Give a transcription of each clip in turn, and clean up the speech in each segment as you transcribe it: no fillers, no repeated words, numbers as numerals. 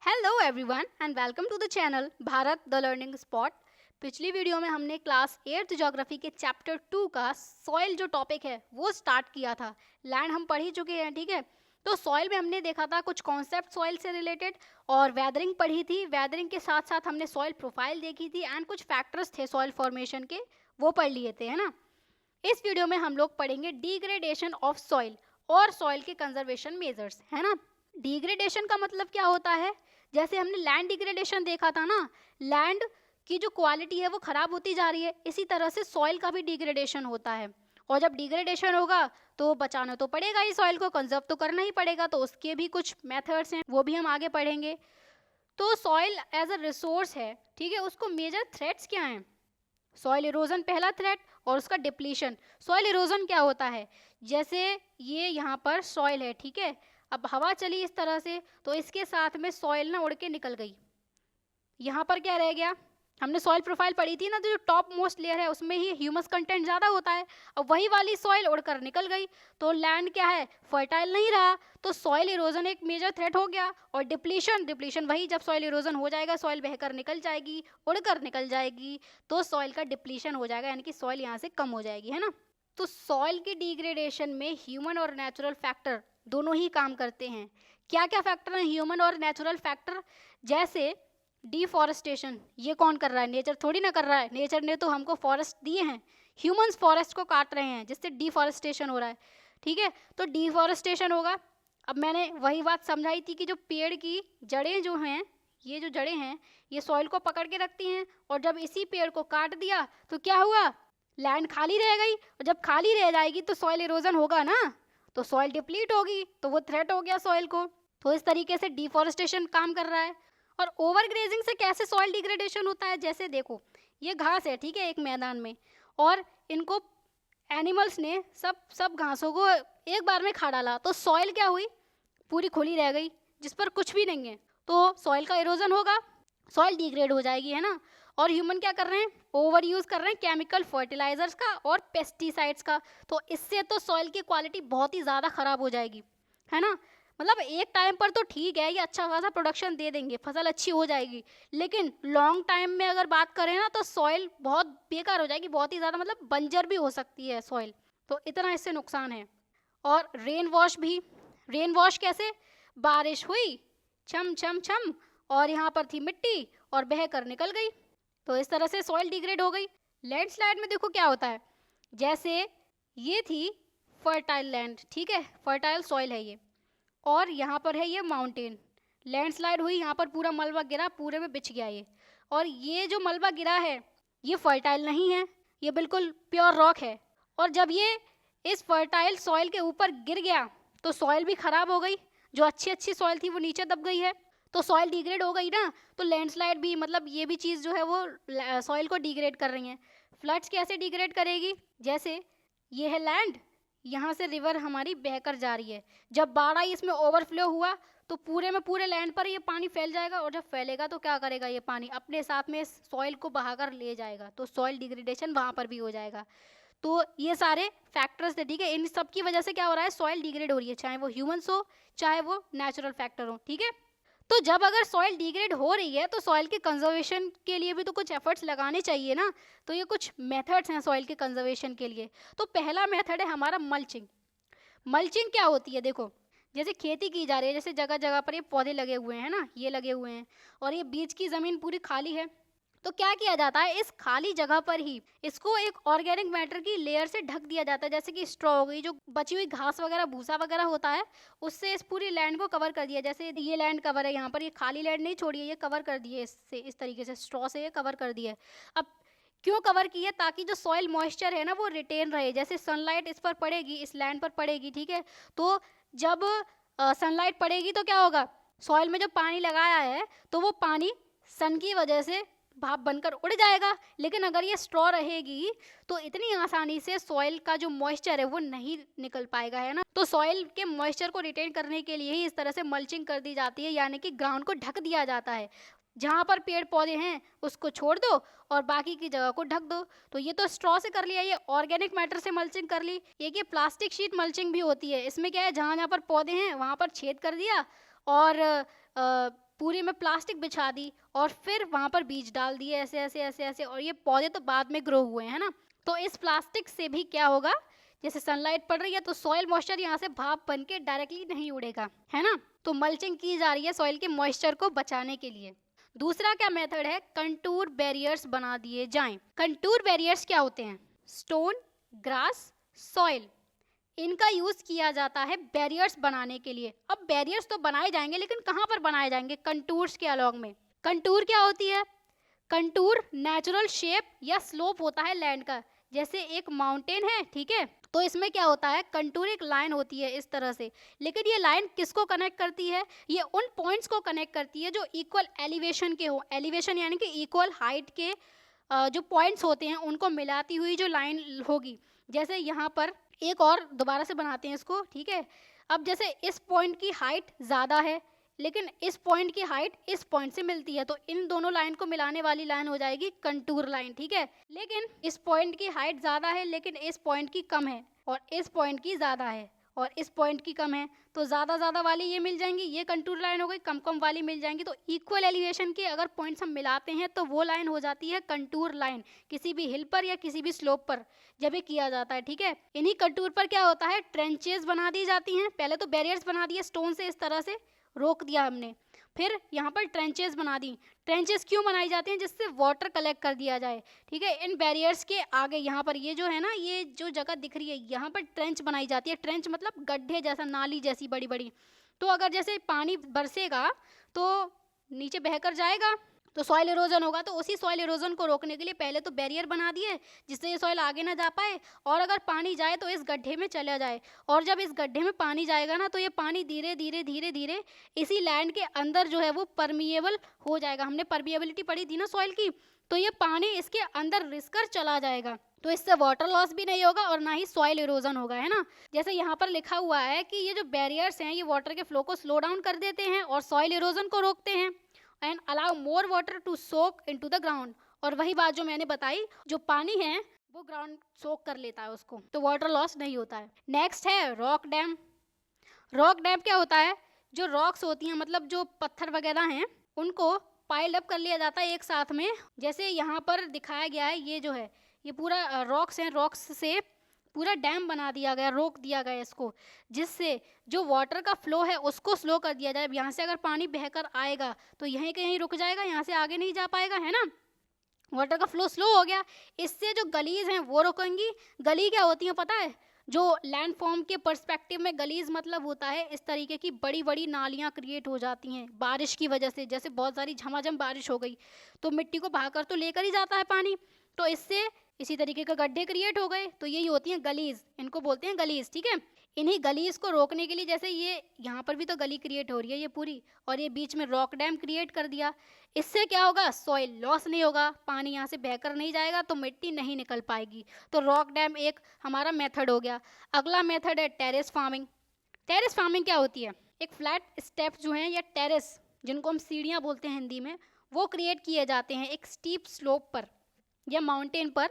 Hello everyone and welcome to the channel Bharat the learning spot. पिछली video में हमने class 8th geography के chapter 2 का सॉइल जो टॉपिक है वो स्टार्ट किया था। लैंड हम पढ़ ही चुके हैं, ठीक है। तो सॉइल में हमने देखा था कुछ कॉन्सेप्ट सॉइल से रिलेटेड और वेदरिंग पढ़ी थी। वेदरिंग के साथ साथ हमने सॉइल प्रोफाइल देखी थी एंड कुछ फैक्टर्स थे सॉइल फॉर्मेशन के, वो पढ़ लिए थे, है ना। इस वीडियो में हम लोग पढ़ेंगे डिग्रेडेशन ऑफ सॉइल और सॉइल के कंजर्वेशन मेजर्स, है ना। डिग्रेडेशन का मतलब क्या होता है? जैसे हमने लैंड डिग्रेडेशन देखा था ना, लैंड की जो क्वालिटी है वो खराब होती जा रही है, इसी तरह से सॉइल का भी डिग्रेडेशन होता है। और जब डिग्रेडेशन होगा तो बचाना तो पड़ेगा ही, सॉइल को कंजर्व तो करना ही पड़ेगा, तो उसके भी कुछ मेथड्स हैं, वो भी हम आगे पढ़ेंगे। तो सॉइल एज अ रिसोर्स है, ठीक है। उसको मेजर थ्रेट्स क्या हैं? सॉइल इरोजन पहला थ्रेट और उसका डिप्लीशन। सॉइल इरोजन क्या होता है? जैसे ये यहाँ पर सॉइल है, ठीक है। अब हवा चली इस तरह से तो इसके साथ में सॉइल ना उड़ के निकल गई। यहाँ पर क्या रह गया? हमने सॉइल प्रोफाइल पढ़ी थी ना, तो जो टॉप मोस्ट लेयर है उसमें ही ह्यूमस कंटेंट ज़्यादा होता है। अब वही वाली सॉइल उड़कर निकल गई तो लैंड क्या है, फर्टाइल नहीं रहा। तो सॉइल इरोजन एक मेजर थ्रेट हो गया। और डिप्लीशन वही, जब सॉइल इरोजन हो जाएगा सॉइल बहकर निकल जाएगी, उड़कर निकल जाएगी, तो सॉइल का डिप्लीशन हो जाएगा, यानी कि सॉइल यहाँ से कम हो जाएगी, है ना। तो सॉइल की डिग्रेडेशन में ह्यूमन और नेचुरल फैक्टर दोनों ही काम करते हैं। क्या क्या फैक्टर हैं ह्यूमन और नेचुरल फैक्टर? जैसे डिफॉरेस्टेशन, ये कौन कर रहा है? नेचर थोड़ी ना कर रहा है, नेचर ने तो हमको फॉरेस्ट दिए हैं, ह्यूमंस फॉरेस्ट को काट रहे हैं जिससे डिफॉरेस्टेशन हो रहा है, ठीक है। तो डिफॉरेस्टेशन होगा। अब मैंने वही बात समझाई थी कि जो पेड़ की जड़ें जो हैं, ये जो जड़ें हैं ये सॉइल को पकड़ के रखती हैं, और जब इसी पेड़ को काट दिया तो क्या हुआ? लैंड खाली रह गई, और जब खाली रह जाएगी तो सॉइल इरोजन होगा ना, तो सॉइल डिप्लीट होगी, तो वो थ्रेट हो गया सॉइल को। तो इस तरीके से डिफॉरेस्टेशन काम कर रहा है। और ओवर ग्रेजिंग से कैसे सॉइल डिग्रेडेशन होता है? जैसे देखो, ये घास है, ठीक है, एक मैदान में, और इनको एनिमल्स ने सब घासों को एक बार में खा डाला, तो सॉइल क्या हुई? पूरी खुली रह गई जिस पर कुछ भी नहीं है, तो सॉइल का इरोजन होगा, सॉइल डिग्रेड हो जाएगी, है ना। और ह्यूमन क्या कर रहे हैं? ओवर यूज कर रहे हैं केमिकल फर्टिलाइजर्स का और पेस्टिसाइड्स का, तो इससे तो सॉइल की क्वालिटी बहुत ही ज़्यादा खराब हो जाएगी, है ना। मतलब एक टाइम पर तो ठीक है, ये अच्छा खासा प्रोडक्शन दे देंगे, फसल अच्छी हो जाएगी, लेकिन लॉन्ग टाइम में अगर बात करें ना तो सॉइल बहुत बेकार हो जाएगी, बहुत ही ज़्यादा, मतलब बंजर भी हो सकती है सॉइल। तो इतना इससे नुकसान है। और रेन वॉश भी, रेन वॉश कैसे? बारिश हुई, छम छम छम, और यहाँ पर थी मिट्टी और बह कर निकल गई, तो इस तरह से सॉइल डिग्रेड हो गई। लैंडस्लाइड में देखो क्या होता है, जैसे ये थी फर्टाइल लैंड, ठीक है, फर्टाइल सॉइल है ये, और यहाँ पर है ये माउंटेन, लैंडस्लाइड हुई, यहाँ पर पूरा मलबा गिरा, पूरे में बिछ गया ये, और ये जो मलबा गिरा है ये फर्टाइल नहीं है, ये बिल्कुल प्योर रॉक है। और जब ये इस फर्टाइल सॉइल के ऊपर गिर गया तो सॉइल भी खराब हो गई, जो अच्छी अच्छी सॉइल थी वो नीचे दब गई है, तो सॉइल डिग्रेड हो गई ना। तो लैंडस्लाइड भी, मतलब ये भी चीज़ जो है वो सॉइल को डिग्रेड कर रही है। फ्लड्स कैसे डिग्रेड करेगी? जैसे ये है लैंड, यहाँ से रिवर हमारी बहकर जा रही है, जब बाढ़ आई इसमें ओवरफ्लो हुआ तो पूरे में पूरे लैंड पर ये पानी फैल जाएगा, और जब फैलेगा तो क्या करेगा? ये पानी अपने साथ में सॉइल को बहाकर ले जाएगा, तो सॉइल डिग्रेडेशन वहाँ पर भी हो जाएगा। तो ये सारे फैक्टर्स थे, ठीक है। इन सब की वजह से क्या हो रहा है? सॉइल डिग्रेड हो रही है, चाहे वो ह्यूमंस हो चाहे वो नेचुरल फैक्टर हो, ठीक है। तो जब अगर सॉइल डिग्रेड हो रही है तो सॉइल के कंजर्वेशन के लिए भी तो कुछ एफर्ट्स लगाने चाहिए ना। तो ये कुछ मेथड्स हैं सॉइल के कंजर्वेशन के लिए। तो पहला मेथड है हमारा मल्चिंग। मल्चिंग क्या होती है? देखो, जैसे खेती की जा रही है, जैसे जगह जगह पर ये पौधे लगे हुए हैं ना, ये लगे हुए हैं, और ये बीच की ज़मीन पूरी खाली है, तो क्या किया जाता है? इस खाली जगह पर ही इसको एक ऑर्गेनिक मैटर की लेयर से ढक दिया जाता है, जैसे कि स्ट्रॉ हो गई, जो बची हुई घास वगैरह भूसा वगैरह होता है, उससे इस पूरी लैंड को कवर कर दिया। जैसे ये लैंड कवर है, यहाँ पर ये खाली लैंड नहीं छोड़ी है, ये कवर कर दी है इससे, इस तरीके से स्ट्रॉ से ये कवर कर दिया है। अब क्यों कवर की है? ताकि जो सॉइल मॉइस्चर है ना वो रिटेन रहे, जैसे सनलाइट इस पर पड़ेगी, इस लैंड पर पड़ेगी, ठीक है। तो जब सनलाइट पड़ेगी तो क्या होगा? सॉइल में जो पानी लगाया है तो वो पानी सन की वजह से भाप बनकर उड़ जाएगा, लेकिन अगर ये स्ट्रॉ रहेगी तो इतनी आसानी से सॉइल का जो मॉइस्चर है वो नहीं निकल पाएगा, है ना। तो सॉइल के मॉइस्चर को रिटेन करने के लिए ही इस तरह से मल्चिंग कर दी जाती है, यानी कि ग्राउंड को ढक दिया जाता है। जहाँ पर पेड़ पौधे हैं उसको छोड़ दो और बाकी की जगह को ढक दो। तो ये तो स्ट्रॉ से कर लिया, ये ऑर्गेनिक मैटर से मल्चिंग कर ली। एक ये प्लास्टिक शीट मल्चिंग भी होती है, इसमें क्या है, जहाँ जहाँ पर पौधे हैं वहाँ पर छेद कर दिया और पूरे में प्लास्टिक बिछा दी और फिर वहाँ पर बीज डाल दिए ऐसे ऐसे ऐसे ऐसे, और ये पौधे तो बाद में ग्रो हुए हैं ना। तो इस प्लास्टिक से भी क्या होगा, जैसे सनलाइट पड़ रही है तो सॉइल मॉइस्चर यहाँ से भाप बन के डायरेक्टली नहीं उड़ेगा, है ना। तो मल्चिंग की जा रही है सॉइल के मॉइस्चर को बचाने के लिए। दूसरा क्या मेथड है, कंटूर बैरियर्स बना दिए जाएं। कंटूर बैरियर्स क्या होते हैं, स्टोन, ग्रास, सॉइल, इनका यूज किया जाता है बैरियर्स बनाने के लिए। अब बैरियर्स तो बनाए जाएंगे, लेकिन कहाँ पर बनाए जाएंगे, कंटूर्स के अलॉन्ग में। कंटूर क्या होती है, कंटूर नेचुरल शेप या स्लोप होता है लैंड का। जैसे एक माउंटेन है, ठीक है, तो इसमें क्या होता है, कंटूर एक लाइन होती है इस तरह से, लेकिन ये लाइन किसको कनेक्ट करती है, ये उन पॉइंट्स को कनेक्ट करती है जो इक्वल एलिवेशन के हो। एलिवेशन यानी कि इक्वल हाइट के जो पॉइंट्स होते हैं उनको मिलाती हुई जो लाइन होगी। जैसे यहाँ पर एक और दोबारा से बनाते हैं इसको, ठीक है। अब जैसे इस पॉइंट की हाइट ज़्यादा है, लेकिन इस पॉइंट की हाइट इस पॉइंट से मिलती है, तो इन दोनों लाइन को मिलाने वाली लाइन हो जाएगी कंटूर लाइन, ठीक है। लेकिन इस पॉइंट की हाइट ज़्यादा है, लेकिन इस पॉइंट की कम है, और इस पॉइंट की ज़्यादा है और इस पॉइंट की कम है, तो ज़्यादा वाली ये मिल जाएंगी, ये कंटूर लाइन हो गई, कम वाली मिल जाएंगी। तो इक्वल एलिवेशन के अगर पॉइंट्स हम मिलाते हैं तो वो लाइन हो जाती है कंटूर लाइन, किसी भी हिल पर या किसी भी स्लोप पर जब ये किया जाता है, ठीक है। इन्हीं कंटूर पर क्या होता है, ट्रेंचेस बना दी जाती हैं। पहले तो बैरियर्स बना दिए स्टोन से, इस तरह से रोक दिया हमने, फिर यहाँ पर ट्रेंचेस बना दी। ट्रेंचेस क्यों बनाई जाती हैं, जिससे वाटर कलेक्ट कर दिया जाए, ठीक है। इन बैरियर्स के आगे यहाँ पर ये जो है ना, ये जो जगह दिख रही है, यहाँ पर ट्रेंच बनाई जाती है। ट्रेंच मतलब गड्ढे जैसा, नाली जैसी बड़ी बड़ी। तो अगर जैसे पानी बरसेगा तो नीचे बहकर जाएगा, तो सॉइल इरोजन होगा। तो उसी सॉइल इरोजन को रोकने के लिए पहले तो बैरियर बना दिए, जिससे ये सॉइल आगे ना जा पाए, और अगर पानी जाए तो इस गड्ढे में चला जाए। और जब इस गड्ढे में पानी जाएगा ना, तो ये पानी धीरे धीरे धीरे धीरे इसी लैंड के अंदर जो है वो परमिएबल हो जाएगा। हमने परमिएबिलिटी पढ़ी थी ना सॉइल की, तो ये पानी इसके अंदर रिस कर चला जाएगा। तो इससे वाटर लॉस भी नहीं होगा और ना ही सॉइल इरोजन होगा, है ना। जैसे यहाँ पर लिखा हुआ है कि ये जो बैरियर्स हैं, ये वाटर के फ्लो को स्लो डाउन कर देते हैं और सॉइल इरोजन को रोकते हैं, and allow more water to soak into the ground. और वही बात जो मैंने बताई, जो पानी है वो ग्राउंड सोक कर लेता है उसको, तो वाटर लॉस नहीं होता है। नेक्स्ट है रॉक डैम। रॉक डैम क्या होता है, जो रॉक्स होती हैं, मतलब जो पत्थर वगैरह हैं, उनको पाइल्ड अप कर लिया जाता है एक साथ में। जैसे यहाँ पर दिखाया गया है, ये जो है ये पूरा रॉक्स हैं, रॉक्स से पूरा डैम बना दिया गया, रोक दिया गया इसको, जिससे जो वाटर का फ्लो है उसको स्लो कर दिया जाए। अब यहाँ से अगर पानी बहकर आएगा तो यहीं के यहीं रुक जाएगा, यहाँ से आगे नहीं जा पाएगा, है ना। वाटर का फ्लो स्लो हो गया, इससे जो गलीज हैं वो रुकेंगी। गली क्या होती है पता है, जो लैंड फॉर्म के पर्सपेक्टिव में गलीज मतलब होता है इस तरीके की बड़ी बड़ी नालियाँ क्रिएट हो जाती हैं बारिश की वजह से। जैसे बहुत सारी झमाझम बारिश हो गई तो मिट्टी को बहाकर तो लेकर ही जाता है पानी, तो इससे इसी तरीके का गड्ढे क्रिएट हो गए, तो यही होती हैं गलीज, इनको बोलते हैं गलीज, ठीक है। इन्हीं गलीज को रोकने के लिए, जैसे ये यहाँ पर भी तो गली क्रिएट हो रही है ये पूरी, और ये बीच में रॉक डैम क्रिएट कर दिया। इससे क्या होगा, सॉइल लॉस नहीं होगा, पानी यहाँ से बहकर नहीं जाएगा तो मिट्टी नहीं निकल पाएगी। तो रॉक डैम एक हमारा मेथड हो गया। अगला मेथड है टेरेस फार्मिंग। टेरेस फार्मिंग क्या होती है, एक फ्लैट स्टेप्स जो हैं या टेरेस, जिनको हम सीढ़ियाँ बोलते हैं हिंदी में, वो क्रिएट किए जाते हैं एक स्टीप स्लोप पर या माउंटेन पर।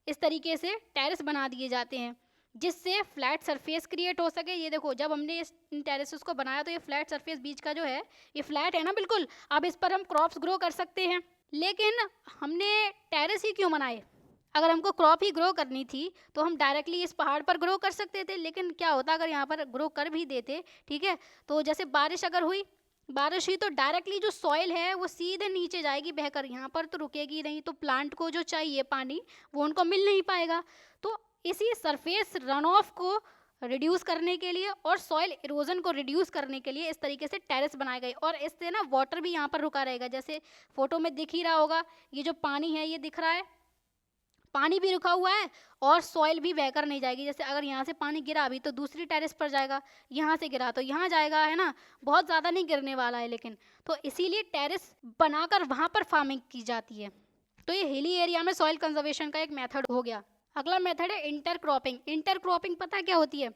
इस तरीके से टेरेस बना दिए जाते हैं जिससे फ्लैट सरफेस क्रिएट हो सके। ये देखो, जब हमने इन टेरेसेस को बनाया तो ये फ्लैट सरफेस बीच का जो है ये फ्लैट है ना बिल्कुल। अब इस पर हम क्रॉप्स ग्रो कर सकते हैं। लेकिन हमने टेरेस ही क्यों बनाए, अगर हमको क्रॉप ही ग्रो करनी थी तो हम डायरेक्टली इस पहाड़ पर ग्रो कर सकते थे। लेकिन क्या होता अगर यहाँ पर ग्रो कर भी देते, ठीक है, तो जैसे बारिश अगर हुई, बारिश हुई तो डायरेक्टली जो सॉइल है वो सीधे नीचे जाएगी बहकर, यहाँ पर तो रुकेगी नहीं, तो प्लांट को जो चाहिए पानी वो उनको मिल नहीं पाएगा। तो इसी सरफेस रन ऑफ को रिड्यूस करने के लिए और सॉइल इरोजन को रिड्यूस करने के लिए इस तरीके से टेरेस बनाए गए, और इससे ना वाटर भी यहाँ पर रुका रहेगा। जैसे फोटो में दिख ही रहा होगा, ये जो पानी है ये दिख रहा है, पानी भी रुका हुआ है और सॉइल भी बहकर नहीं जाएगी। जैसे अगर यहाँ से पानी गिरा अभी तो दूसरी टेरेस पर जाएगा, यहाँ से गिरा तो यहाँ जाएगा, है ना, बहुत ज़्यादा नहीं गिरने वाला है। लेकिन तो इसीलिए टेरेस बनाकर वहाँ पर फार्मिंग की जाती है। तो ये हिली एरिया में सॉइल कंजर्वेशन का एक मेथड हो गया। अगला मेथड है इंटरक्रॉपिंग। इंटरक्रॉपिंग पता क्या होती है,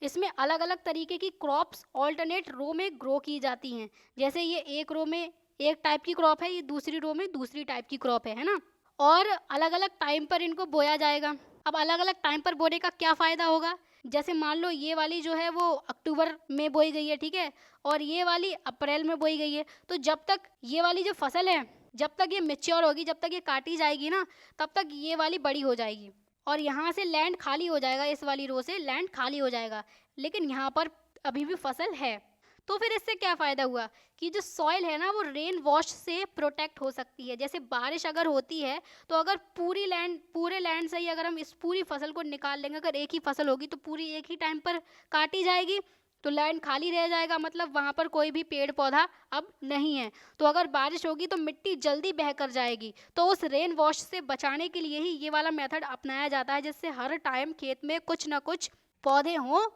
इसमें अलग अलग तरीके की क्रॉप्स ऑल्टरनेट रो में ग्रो की जाती हैं। जैसे ये एक रो में एक टाइप की क्रॉप है, ये दूसरी रो में दूसरी टाइप की क्रॉप है ना, और अलग अलग टाइम पर इनको बोया जाएगा। अब अलग अलग टाइम पर बोने का क्या फ़ायदा होगा, जैसे मान लो ये वाली जो है वो अक्टूबर में बोई गई है, ठीक है, और ये वाली अप्रैल में बोई गई है। तो जब तक ये वाली जो फसल है, जब तक ये मेच्योर होगी, जब तक ये काटी जाएगी ना, तब तक ये वाली बड़ी हो जाएगी और यहाँ से लैंड खाली हो जाएगा, इस वाली रो से लैंड खाली हो जाएगा, लेकिन यहाँ पर अभी भी फसल है। तो फिर इससे क्या फ़ायदा हुआ कि जो सॉइल है ना वो रेन वॉश से प्रोटेक्ट हो सकती है। जैसे बारिश अगर होती है तो अगर पूरे लैंड से ही अगर हम इस पूरी फसल को निकाल लेंगे, अगर एक ही फसल होगी तो पूरी एक ही टाइम पर काटी जाएगी, तो लैंड खाली रह जाएगा, मतलब वहाँ पर कोई भी पेड़ पौधा अब नहीं है। तो अगर बारिश होगी तो मिट्टी जल्दी बह कर जाएगी। तो उस रेन वॉश से बचाने के लिए ही ये वाला मेथड अपनाया जाता है, जिससे हर टाइम खेत में कुछ ना कुछ पौधे हों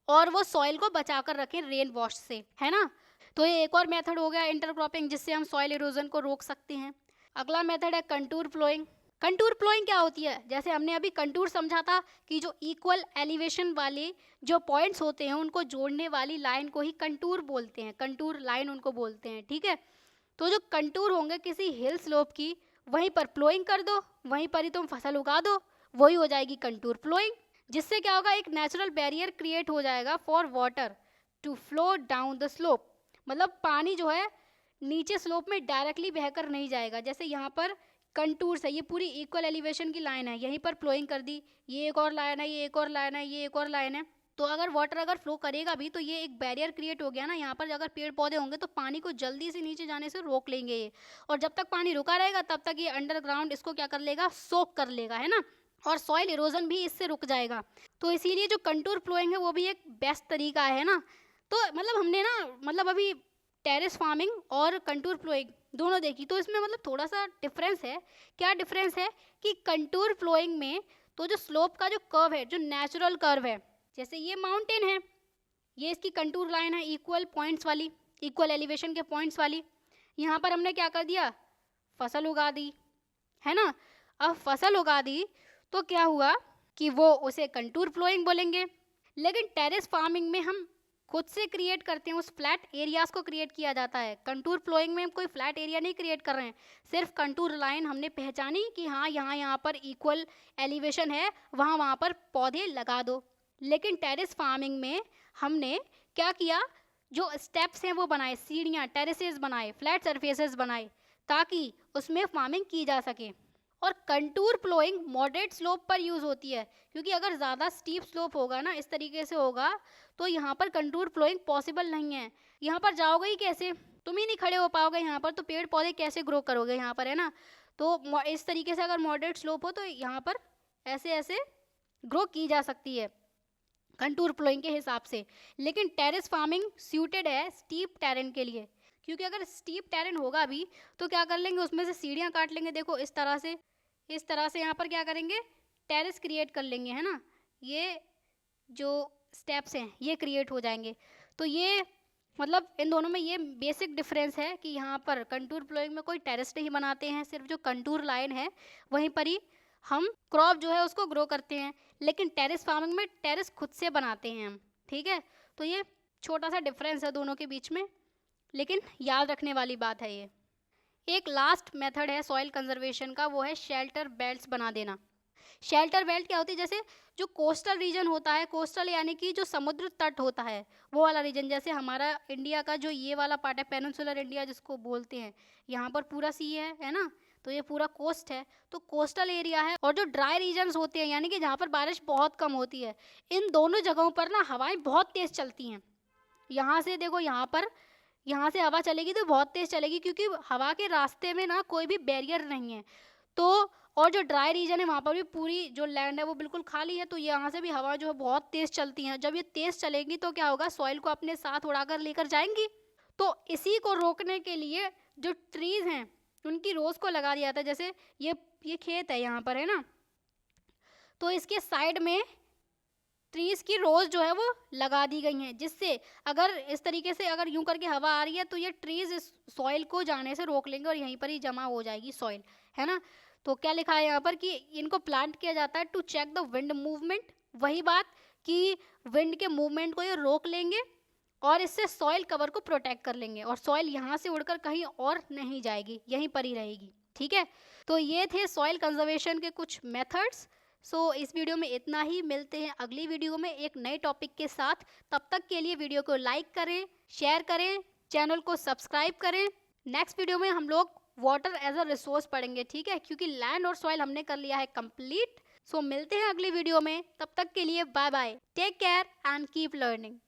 और वो सॉइल को बचा कर रखें रेन वॉश से, है ना। तो ये एक और मेथड हो गया इंटरक्रॉपिंग, जिससे हम सॉइल इरोजन को रोक सकते हैं। अगला मेथड है कंटूर प्लोइंग। कंटूर प्लोइंग क्या होती है? जैसे हमने अभी कंटूर समझा था कि जो इक्वल एलिवेशन वाले जो पॉइंट्स होते हैं उनको जोड़ने वाली लाइन को ही कंटूर बोलते हैं, कंटूर लाइन उनको बोलते हैं, ठीक है। तो जो कंटूर होंगे किसी हिल स्लोप की, वहीं पर प्लोइंग कर दो, वहीं पर ही तुम फसल उगा दो, वही हो जाएगी कंटूर प्लोइंग। जिससे क्या होगा, एक नेचुरल बैरियर क्रिएट हो जाएगा for water to flow down the slope. मतलब पानी जो है नीचे स्लोप में डायरेक्टली बहकर नहीं जाएगा। जैसे यहाँ पर कंटूर से ये पूरी इक्वल एलिवेशन की लाइन है, यहीं पर फ्लोइंग कर दी, ये एक और लाइन है, ये एक और लाइन है, ये एक और लाइन है। तो अगर वाटर अगर फ्लो करेगा भी तो ये एक बैरियर क्रिएट हो गया ना, यहाँ पर अगर पेड़ पौधे होंगे तो पानी को जल्दी से नीचे जाने से रोक लेंगे ये, और जब तक पानी रुका रहेगा तब तक ये अंडरग्राउंड इसको क्या कर लेगा, सोक कर लेगा, है ना, और सॉइल इरोजन भी इससे रुक जाएगा। तो इसीलिए जो कंटूर फ्लोइंग है वो भी एक बेस्ट तरीका है ना। तो मतलब हमने ना मतलब अभी टेरेस फार्मिंग और कंटूर फ्लोइंग दोनों देखी, तो इसमें मतलब थोड़ा सा डिफरेंस है। क्या डिफरेंस है कि कंटूर फ्लोइंग में तो जो स्लोप का जो कर्व है, जो नेचुरल कर्व है, जैसे ये माउंटेन है, ये इसकी कंटूर लाइन है इक्वल पॉइंट्स वाली, इक्वल एलिवेशन के पॉइंट्स वाली। यहाँ पर हमने क्या कर दिया, फसल उगा दी, है ना। अब फसल उगा दी तो क्या हुआ कि वो उसे कंटूर फ्लोइंग बोलेंगे। लेकिन टेरेस फार्मिंग में हम खुद से क्रिएट करते हैं, उस फ्लैट एरियाज को क्रिएट किया जाता है। कंटूर फ्लोइंग में हम कोई फ्लैट एरिया नहीं क्रिएट कर रहे हैं, सिर्फ कंटूर लाइन हमने पहचानी कि हाँ यहाँ पर इक्वल एलिवेशन है, वहाँ पर पौधे लगा दो। लेकिन टेरेस फार्मिंग में हमने क्या किया, जो स्टेप्स हैं वो बनाए, सीढ़ियाँ, टेरेसेस बनाए, फ्लैट सरफेसेस बनाए, ताकि उसमें फार्मिंग की जा सके। और कंटूर प्लोइंग मॉडरेट स्लोप पर यूज़ होती है, क्योंकि अगर ज़्यादा स्टीप स्लोप होगा ना, इस तरीके से होगा, तो यहाँ पर कंटूर प्लोइंग पॉसिबल नहीं है। यहाँ पर जाओगे ही कैसे, तुम ही नहीं खड़े हो पाओगे यहाँ पर, तो पेड़ पौधे कैसे ग्रो करोगे यहाँ पर, है ना। तो इस तरीके से अगर मॉडरेट स्लोप हो तो यहाँ पर ऐसे ऐसे ग्रो की जा सकती है कंटूर प्लोइंग के हिसाब से। लेकिन टेरेस फार्मिंग सूटेड है स्टीप टेरेन के लिए, क्योंकि अगर स्टीप टेरेन होगा भी तो क्या कर लेंगे, उसमें से सीढ़ियाँ काट लेंगे, देखो इस तरह से यहाँ पर क्या करेंगे, टेरेस क्रिएट कर लेंगे, है ना। ये जो स्टेप्स हैं ये क्रिएट हो जाएंगे। तो ये मतलब इन दोनों में ये बेसिक डिफरेंस है कि यहाँ पर कंटूर प्लोइंग में कोई टेरेस नहीं बनाते हैं, सिर्फ जो कंटूर लाइन है वहीं पर ही हम क्रॉप जो है उसको ग्रो करते हैं। लेकिन टेरेस फार्मिंग में टेरेस खुद से बनाते हैं हम, ठीक है। तो ये छोटा सा डिफरेंस है दोनों के बीच में, लेकिन याद रखने वाली बात है ये। एक लास्ट मेथड है सॉइल कंजर्वेशन का, वो है शेल्टर बेल्ट्स बना देना। शेल्टर बेल्ट क्या होती है, जैसे जो कोस्टल रीजन होता है, कोस्टल यानी कि जो समुद्र तट होता है वो वाला रीजन, जैसे हमारा इंडिया का जो ये वाला पार्ट है पेनिनसुलर इंडिया जिसको बोलते हैं, यहाँ पर पूरा सी है ना, तो ये पूरा कोस्ट है, तो कोस्टल एरिया है। और जो ड्राई रीजन्स होते हैं यानी कि जहाँ पर बारिश बहुत कम होती है, इन दोनों जगहों पर ना हवाएं बहुत तेज़ चलती हैं। यहाँ से देखो, यहाँ से हवा चलेगी तो बहुत तेज़ चलेगी, क्योंकि हवा के रास्ते में ना कोई भी बैरियर नहीं है। तो और जो ड्राई रीजन है वहाँ पर भी पूरी जो लैंड है वो बिल्कुल खाली है, तो यहाँ से भी हवा जो है बहुत तेज़ चलती हैं। जब ये तेज़ चलेंगी तो क्या होगा, सॉइल को अपने साथ उड़ाकर लेकर जाएंगी। तो इसी को रोकने के लिए जो ट्रीज़ हैं उनकी रोज़ को लगा दिया था। जैसे ये खेत है यहाँ पर, है ना, तो इसके साइड में ट्रीज़ की रोज़ जो है वो लगा दी गई हैं, जिससे अगर इस तरीके से अगर यूं करके हवा आ रही है तो ये ट्रीज़ इस सॉइल को जाने से रोक लेंगे और यहीं पर ही जमा हो जाएगी सॉइल, है ना। तो क्या लिखा है यहाँ पर कि इनको प्लांट किया जाता है to check the wind movement. वही बात कि विंड के मूवमेंट को ये रोक लेंगे और इससे सॉइल कवर को प्रोटेक्ट कर लेंगे, और सॉइल यहाँ से उड़कर कहीं और नहीं जाएगी, यहीं पर ही रहेगी, ठीक है। तो ये थे सॉइल कंजर्वेशन के कुछ मेथड्स। सो इस वीडियो में इतना ही, मिलते हैं अगली वीडियो में एक नए टॉपिक के साथ। तब तक के लिए वीडियो को लाइक करें, शेयर करें, चैनल को सब्सक्राइब करें। नेक्स्ट वीडियो में हम लोग वाटर एज अ रिसोर्स पढ़ेंगे, ठीक है, क्योंकि लैंड और सॉइल हमने कर लिया है कंप्लीट। सो मिलते हैं अगली वीडियो में, तब तक के लिए bye bye, take care and keep learning.